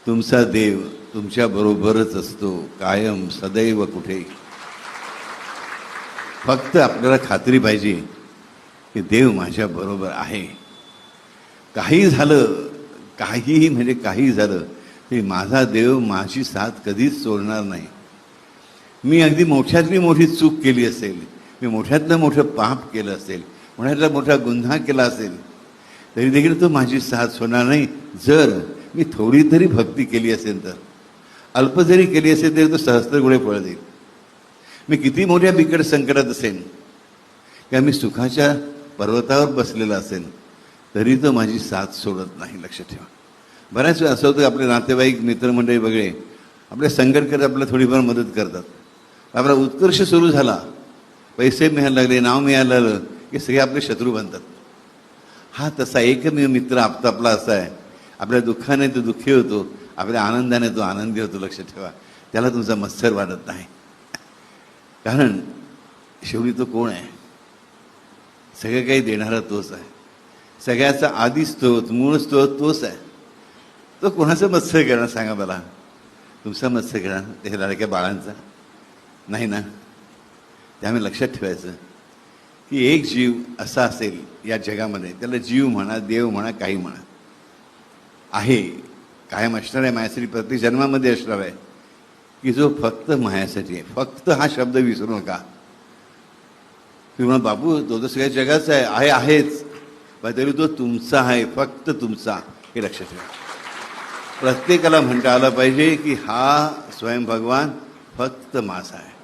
तुमचा देव तुमच्या बरोबरच असतो कायम सदैव कुठे. फक्त आपल्याला खात्री पाहिजे की देव माझ्या बरोबर आहे. काही झालं, काहीही म्हणजे काही झालं तरी माझा देव माझी साथ कधीच सोडणार नाही. मी अगदी मोठ्यातली मोठी चूक केली असेल, मी मोठ्यातलं मोठं पाप केलं असेल, मोठ्यातला मोठा गुन्हा केला असेल, तरी देखील तो माझी साथ सोडणार नाही. जर मी थोडी तरी भक्ती केली असेल तर, अल्प जरी केली असेल तरी तो सहस्त्रगुणे फळ देईल. मी किती मोठ्या बिकट संकटात असेल किंवा मी सुखाच्या पर्वतावर बसलेला असेल तरी तो माझी साथ सोडत नाही. लक्षात ठेवा. बऱ्याच वेळा असं होतं की आपले नातेवाईक मित्रमंडळी वगैरे आपले संकट करत आपल्याला थोडीफार मदत करतात. आपला उत्कर्ष सुरू झाला, पैसे मिळायला लागले, नाव मिळायला लागलं की सगळे आपले शत्रू बनतात. हा तसा एकमेव मित्र आपला असा आहे, आपल्या दुःखाने तो दुःखी होतो, आपल्या आनंदाने तो आनंदी होतो. लक्षात ठेवा. त्याला तुमचा मत्सर वाढत नाही. कारण शेवटी तो कोण आहे? सगळं काही देणारा तोच आहे. सगळ्याचा आधी स्त्रोत, मूळ स्त्रोत तोच आहे. तो कोणाचं मत्सर करणार सांगा मला? तुमचा मत्सर करणार त्या लाडक्या बाळांचा नाही ना. त्यामुळे लक्षात ठेवायचं की एक जीव असा असेल या जगामध्ये, त्याला जीव म्हणा, देव म्हणा, काही म्हणा, आहे, कायम असणार आहे, माझ्यासाठी प्रत्येक जन्मामध्ये असणार आहे, की जो फक्त मायासाठी आहे. फक्त हा शब्द विसरू नका. किंवा बाबू तो तर सगळ्या जगाचा आहे, आहेच, पण तरी तो तुमचा आहे, फक्त तुमचा, हे लक्षात ठेवा. प्रत्येकाला म्हणता आलं पाहिजे की हा स्वयं भगवान फक्त माझा आहे.